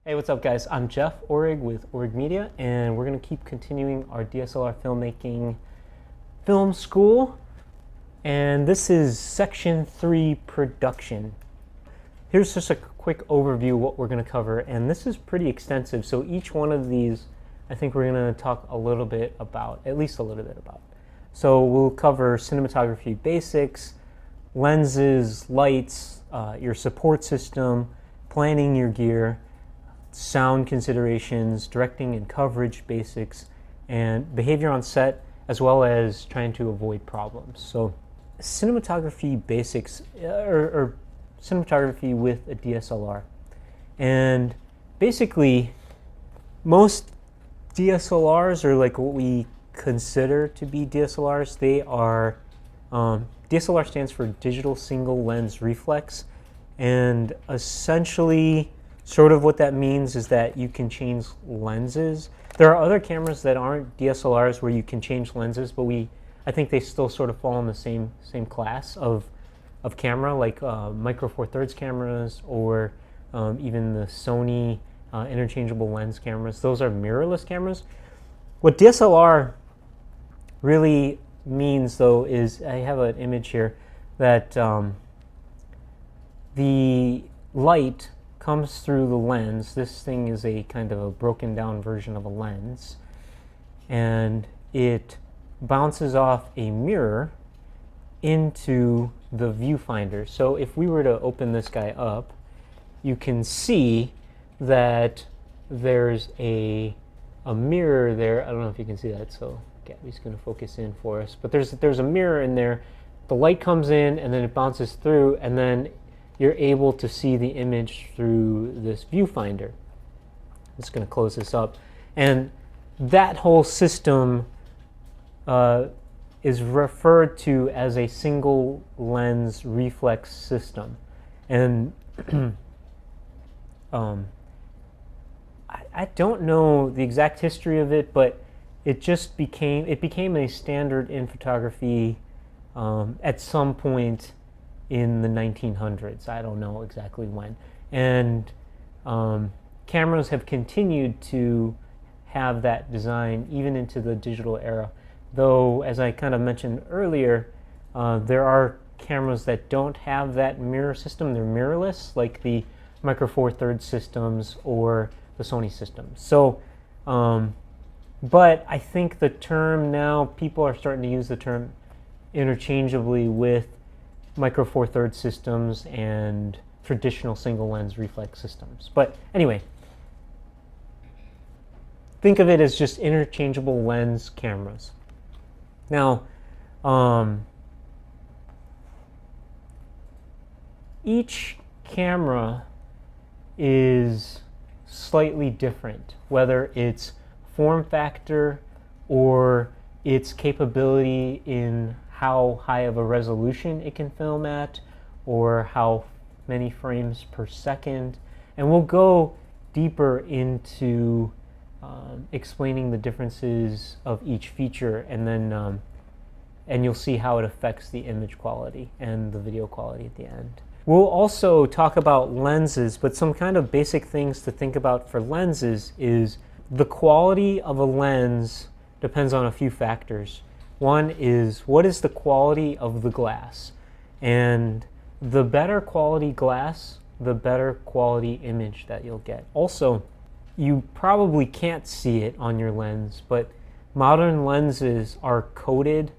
Hey, what's up guys? I'm Jeff Orig with Orig Media, and we're going to keep continuing our DSLR filmmaking film school. And this is section 3, production. Here's just a quick overview of what we're going to cover, and this is pretty extensive. So each one of these, I think we're going to talk a little bit about, at least a little bit about. So we'll cover cinematography basics, lenses, lights, your support system, planning your gear, sound considerations, directing and coverage basics, and behavior on set, as well as trying to avoid problems. So cinematography basics, or cinematography with a DSLR. And basically, most DSLRs, or like what we consider to be DSLRs, they are, DSLR stands for digital single lens reflex, and essentially sort of what that means is that you can change lenses. There are other cameras that aren't DSLRs where you can change lenses, but I think they still sort of fall in the same class of camera, like micro four thirds cameras, or even the Sony interchangeable lens cameras. Those are mirrorless cameras. What DSLR really means, though, is I have an image here that the light comes through the lens. This thing is a kind of a broken down version of a lens, and it bounces off a mirror into the viewfinder. So if we were to open this guy up, you can see that there's a mirror there. I don't know if you can see that, so Gabby's going to focus in for us, but there's a mirror in there. The light comes in and then it bounces through, and then you're able to see the image through this viewfinder. I'm just going to close this up. And that whole system is referred to as a single lens reflex system. And I don't know the exact history of it, but it became a standard in photography at some point in the 1900s. I don't know exactly when. And cameras have continued to have that design even into the digital era. Though, as I kind of mentioned earlier, there are cameras that don't have that mirror system. They're mirrorless, like the Micro Four Thirds systems or the Sony systems. So, but I think the term now, people are starting to use the term interchangeably with Micro Four Thirds systems and traditional single lens reflex systems. But anyway, think of it as just interchangeable lens cameras. Now, each camera is slightly different, whether it's form factor or its capability in how high of a resolution it can film at, or how many frames per second. And we'll go deeper into explaining the differences of each feature, and then and you'll see how it affects the image quality and the video quality at the end. We'll also talk about lenses, but some kind of basic things to think about for lenses is the quality of a lens depends on a few factors. One is, what is the quality of the glass? And the better quality glass, the better quality image that you'll get. Also, you probably can't see it on your lens, but modern lenses are coated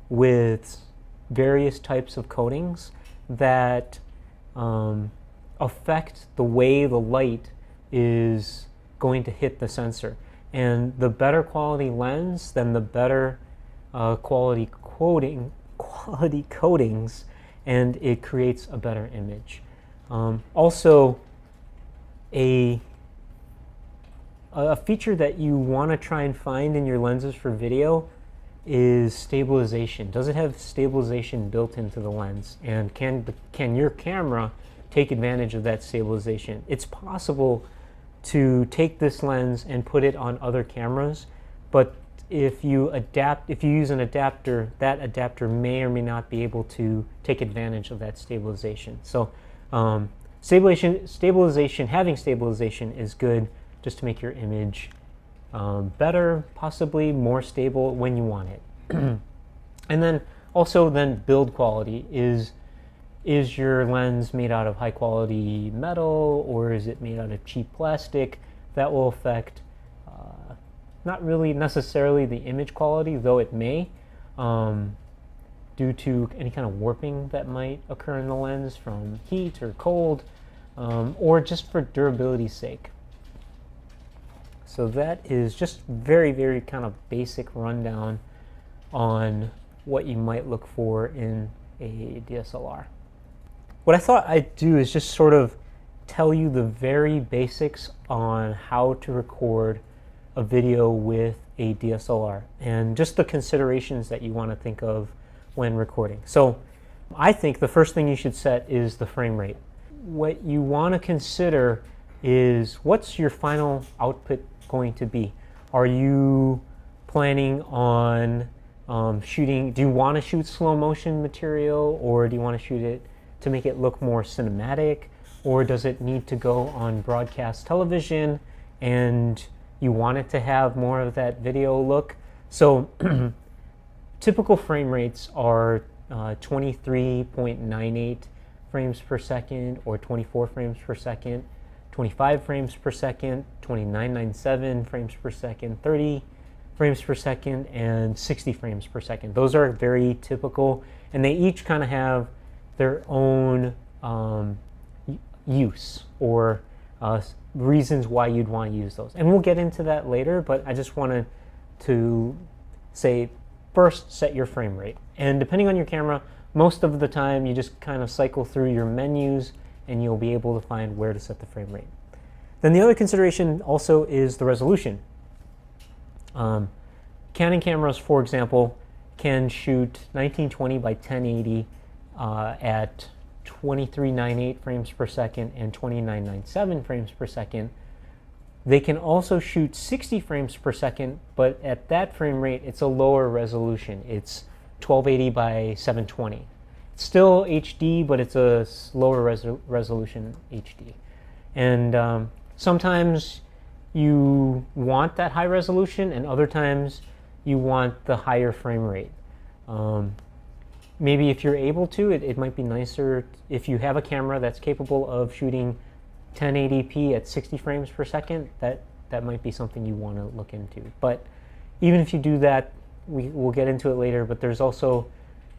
with various types of coatings that affect the way the light is going to hit the sensor. And the better quality lens, then the better quality coatings, and it creates a better image. Also, a feature that you want to try and find in your lenses for video is stabilization. Does it have stabilization built into the lens? And can your camera take advantage of that stabilization? It's possible to take this lens and put it on other cameras, but if you use an adapter, that adapter may or may not be able to take advantage of that stabilization. So having stabilization is good just to make your image better, possibly more stable when you want it. And then also build quality. Is your lens made out of high quality metal, or is it made out of cheap plastic? That will affect not really necessarily the image quality, though it may, due to any kind of warping that might occur in the lens from heat or cold, or just for durability's sake. So that is just very, very kind of basic rundown on what you might look for in a DSLR. What I thought I'd do is just sort of tell you the very basics on how to record a video with a DSLR and just the considerations that you want to think of when recording. So I think the first thing you should set is the frame rate. What you want to consider is, what's your final output going to be? Are you planning on shooting, do you want to shoot slow motion material, or do you want to shoot it to make it look more cinematic, or does it need to go on broadcast television and you want it to have more of that video look? So typical frame rates are 23.98 frames per second, or 24 frames per second, 25 frames per second, 29.97 frames per second, 30 frames per second, and 60 frames per second. Those are very typical, and they each kind of have their own use or reasons why you'd want to use those. And we'll get into that later, but I just wanted to say, first, set your frame rate. And depending on your camera, most of the time you just kind of cycle through your menus and you'll be able to find where to set the frame rate. Then the other consideration also is the resolution. Canon cameras, for example, can shoot 1920 by 1080 at 23.98 frames per second and 29.97 frames per second. They can also shoot 60 frames per second, but at that frame rate, it's a lower resolution. It's 1280 by 720. It's still HD, but it's a lower resolution HD. And sometimes you want that high resolution, and other times you want the higher frame rate. Maybe if you're able to, it might be nicer if you have a camera that's capable of shooting 1080p at 60 frames per second. That might be something you want to look into. But even if you do that, we'll get into it later, but there's also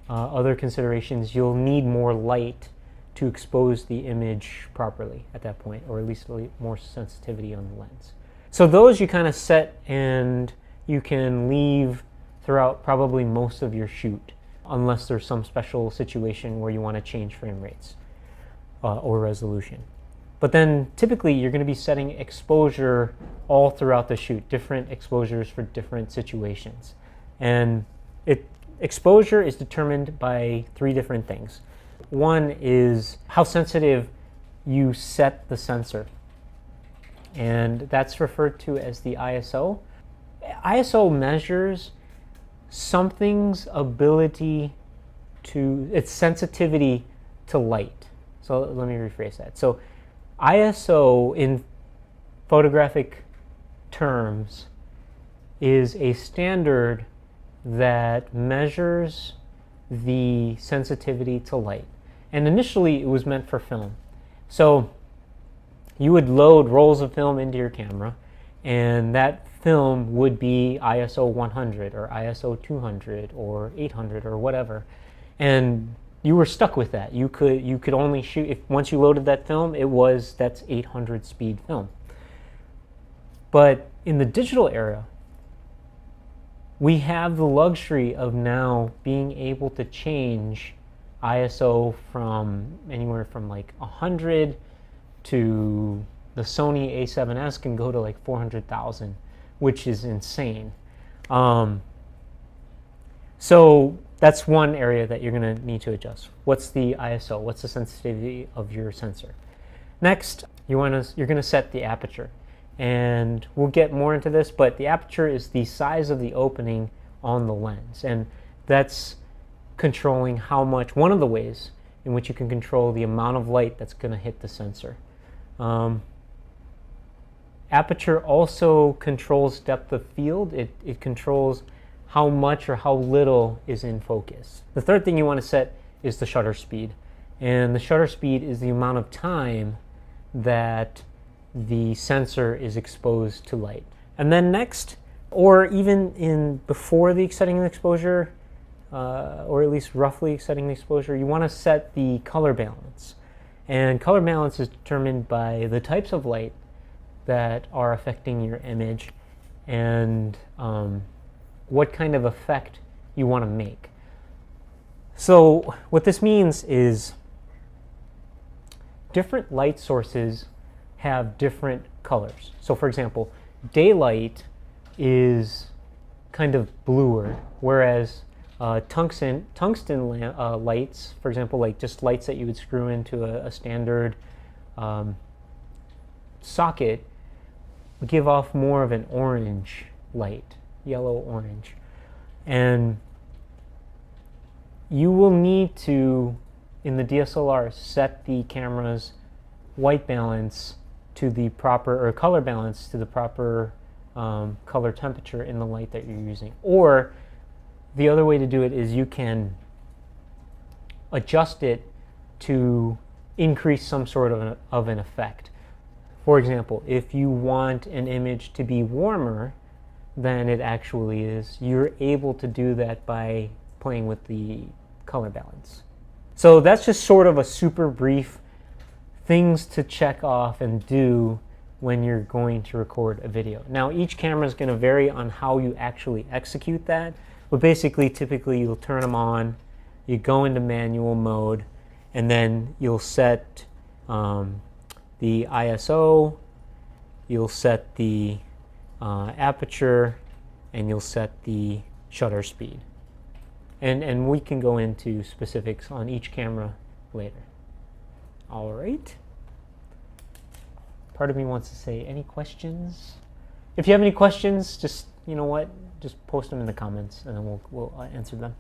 other considerations. You'll need more light to expose the image properly at that point, or at least more sensitivity on the lens. So those you kind of set, and you can leave throughout probably most of your shoot, unless there's some special situation where you want to change frame rates or resolution. But then typically you're going to be setting exposure all throughout the shoot, different exposures for different situations. And exposure is determined by three different things. One is how sensitive you set the sensor, and that's referred to as the ISO. ISO measures something's its sensitivity to light. So let me rephrase that. So ISO in photographic terms is a standard that measures the sensitivity to light. And initially it was meant for film. So you would load rolls of film into your camera, and that film would be ISO 100 or ISO 200 or 800 or whatever. And you were stuck with that. You could only shoot, once you loaded that film, that's 800 speed film. But in the digital era, we have the luxury of now being able to change ISO from anywhere from like 100 to the Sony A7S can go to like 400,000, which is insane. So that's one area that you're going to need to adjust. What's the ISO? What's the sensitivity of your sensor? Next, you're going to set the aperture. And we'll get more into this, but the aperture is the size of the opening on the lens. And that's controlling how much, one of the ways in which you can control the amount of light that's going to hit the sensor. Aperture also controls depth of field. It controls how much or how little is in focus. The third thing you want to set is the shutter speed. And the shutter speed is the amount of time that the sensor is exposed to light. And then next, or even before the setting the exposure, or at least roughly setting the exposure, you want to set the color balance. And color balance is determined by the types of light that are affecting your image and what kind of effect you want to make. So what this means is different light sources have different colors. So for example, daylight is kind of bluer, whereas tungsten lights, for example, like just lights that you would screw into a standard socket, give off more of an orange light, yellow-orange. And you will need to, in the DSLR, set the camera's white balance to the proper, or color balance to the proper color temperature in the light that you're using. Or the other way to do it is you can adjust it to increase some sort of an effect. For example, if you want an image to be warmer than it actually is, you're able to do that by playing with the color balance. So that's just sort of a super brief things to check off and do when you're going to record a video. Now, each camera is going to vary on how you actually execute that, but basically, typically, you'll turn them on, you go into manual mode, and then you'll set the ISO, you'll set the aperture, and you'll set the shutter speed. And we can go into specifics on each camera later. All right. Part of me wants to say, any questions? If you have any questions, just, you know what, just post them in the comments and then we'll answer them.